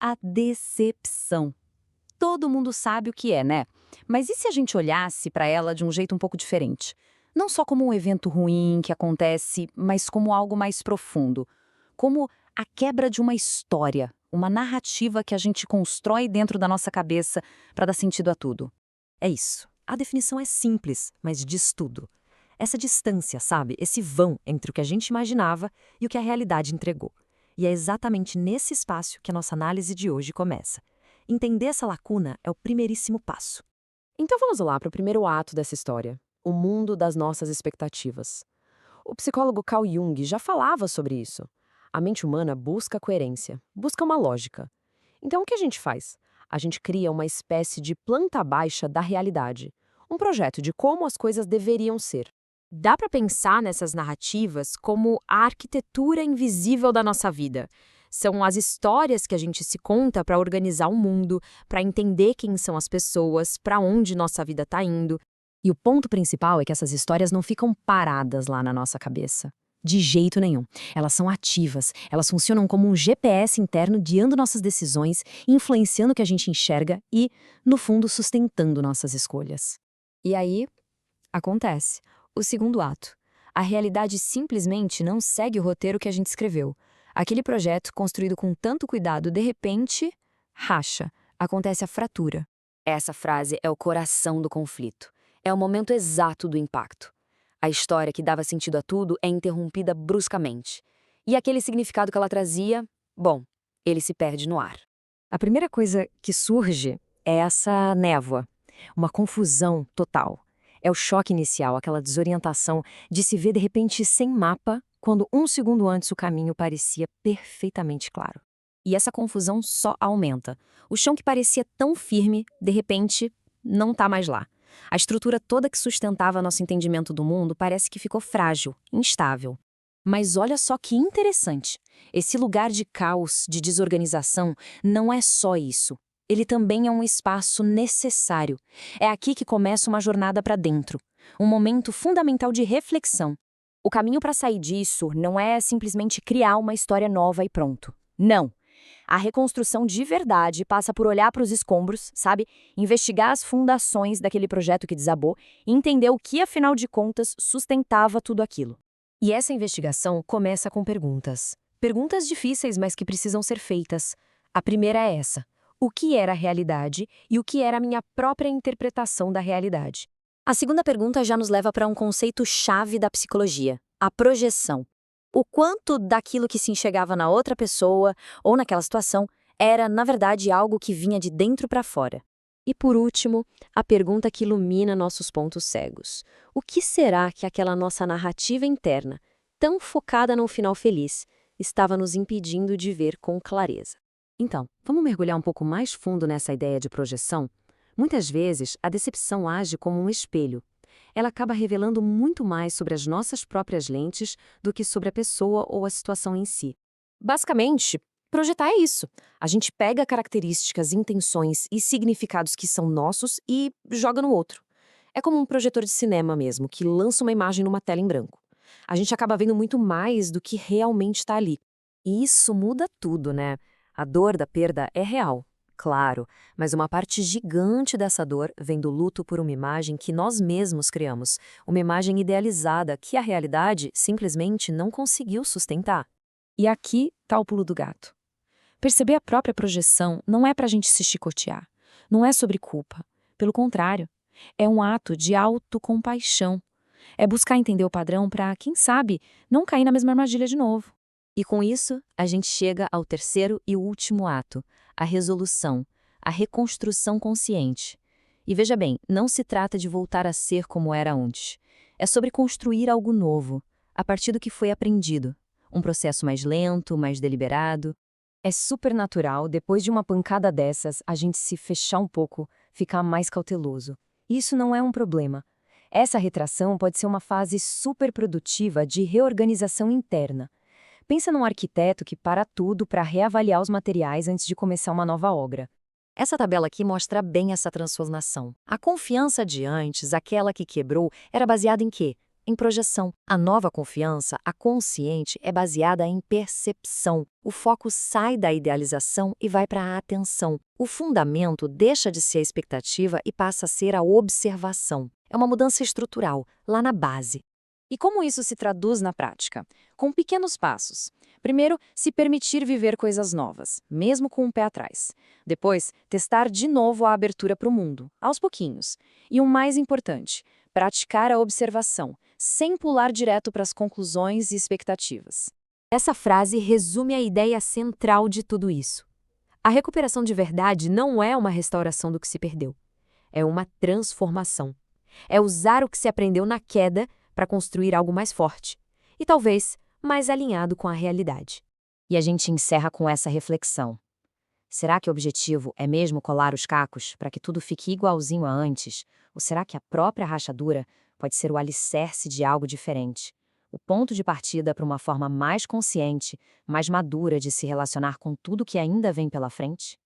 A decepção. Todo mundo sabe o que é, né? Mas e se a gente olhasse para ela de um jeito um pouco diferente? Não só como um evento ruim que acontece, mas como algo mais profundo. Como a quebra de uma história, uma narrativa que a gente constrói dentro da nossa cabeça para dar sentido a tudo. É isso. A definição é simples, mas diz tudo. Essa distância, sabe? Esse vão entre o que a gente imaginava e o que a realidade entregou. E é exatamente nesse espaço que a nossa análise de hoje começa. Entender essa lacuna é o primeiríssimo passo. Então vamos lá para o primeiro ato dessa história: o mundo das nossas expectativas. O psicólogo Carl Jung já falava sobre isso. A mente humana busca coerência, busca uma lógica. Então o que a gente faz? A gente cria uma espécie de planta baixa da realidade, um projeto de como as coisas deveriam ser. Dá para pensar nessas narrativas como a arquitetura invisível da nossa vida. São as histórias que a gente se conta para organizar o mundo, para entender quem são as pessoas, para onde nossa vida está indo. E o ponto principal é que essas histórias não ficam paradas lá na nossa cabeça. De jeito nenhum. Elas são ativas, elas funcionam como um GPS interno guiando nossas decisões, influenciando o que a gente enxerga e, no fundo, sustentando nossas escolhas. E aí, acontece. O segundo ato. A realidade simplesmente não segue o roteiro que a gente escreveu. Aquele projeto, construído com tanto cuidado, de repente, racha. Acontece a fratura. Essa frase é o coração do conflito. É o momento exato do impacto. A história que dava sentido a tudo é interrompida bruscamente. E aquele significado que ela trazia, bom, ele se perde no ar. A primeira coisa que surge é essa névoa, uma confusão total. É o choque inicial, aquela desorientação de se ver de repente sem mapa, quando um segundo antes o caminho parecia perfeitamente claro. E essa confusão só aumenta. O chão que parecia tão firme, de repente, não está mais lá. A estrutura toda que sustentava nosso entendimento do mundo parece que ficou frágil, instável. Mas olha só que interessante. Esse lugar de caos, de desorganização, não é só isso. Ele também é um espaço necessário. É aqui que começa uma jornada para dentro. Um momento fundamental de reflexão. O caminho para sair disso não é simplesmente criar uma história nova e pronto. Não. A reconstrução de verdade passa por olhar para os escombros, sabe? Investigar as fundações daquele projeto que desabou e entender o que, afinal de contas, sustentava tudo aquilo. E essa investigação começa com perguntas. Perguntas difíceis, mas que precisam ser feitas. A primeira é essa: o que era a realidade e o que era a minha própria interpretação da realidade? A segunda pergunta já nos leva para um conceito-chave da psicologia: a projeção. O quanto daquilo que se enxergava na outra pessoa ou naquela situação era, na verdade, algo que vinha de dentro para fora. E por último, a pergunta que ilumina nossos pontos cegos: o que será que aquela nossa narrativa interna, tão focada num final feliz, estava nos impedindo de ver com clareza? Então, vamos mergulhar um pouco mais fundo nessa ideia de projeção? Muitas vezes, a decepção age como um espelho. Ela acaba revelando muito mais sobre as nossas próprias lentes do que sobre a pessoa ou a situação em si. Basicamente, projetar é isso. A gente pega características, intenções e significados que são nossos e joga no outro. É como um projetor de cinema mesmo, que lança uma imagem numa tela em branco. A gente acaba vendo muito mais do que realmente está ali. E isso muda tudo, né? A dor da perda é real, claro, mas uma parte gigante dessa dor vem do luto por uma imagem que nós mesmos criamos, uma imagem idealizada que a realidade simplesmente não conseguiu sustentar. E aqui está o pulo do gato. Perceber a própria projeção não é para a gente se chicotear, não é sobre culpa. Pelo contrário, é um ato de autocompaixão. É buscar entender o padrão para, quem sabe, não cair na mesma armadilha de novo. E com isso, a gente chega ao terceiro e último ato, a resolução, a reconstrução consciente. E veja bem, não se trata de voltar a ser como era antes. É sobre construir algo novo, a partir do que foi aprendido. Um processo mais lento, mais deliberado. É super natural, depois de uma pancada dessas, a gente se fechar um pouco, ficar mais cauteloso. Isso não é um problema. Essa retração pode ser uma fase super produtiva de reorganização interna. Pensa num arquiteto que para tudo para reavaliar os materiais antes de começar uma nova obra. Essa tabela aqui mostra bem essa transformação. A confiança de antes, aquela que quebrou, era baseada em quê? em projeção. A nova confiança, a consciente, é baseada em percepção. O foco sai da idealização e vai para a atenção. O fundamento deixa de ser a expectativa e passa a ser a observação. É uma mudança estrutural, lá na base. E como isso se traduz na prática? Com pequenos passos. Primeiro, se permitir viver coisas novas, mesmo com um pé atrás. Depois, testar de novo a abertura para o mundo, aos pouquinhos. E o mais importante, praticar a observação, sem pular direto para as conclusões e expectativas. Essa frase resume a ideia central de tudo isso. A recuperação de verdade não é uma restauração do que se perdeu. É uma transformação. É usar o que se aprendeu na queda para construir algo mais forte e talvez mais alinhado com a realidade. E a gente encerra com essa reflexão. Será que o objetivo é mesmo colar os cacos para que tudo fique igualzinho a antes? Ou será que a própria rachadura pode ser o alicerce de algo diferente? O ponto de partida para uma forma mais consciente, mais madura de se relacionar com tudo que ainda vem pela frente?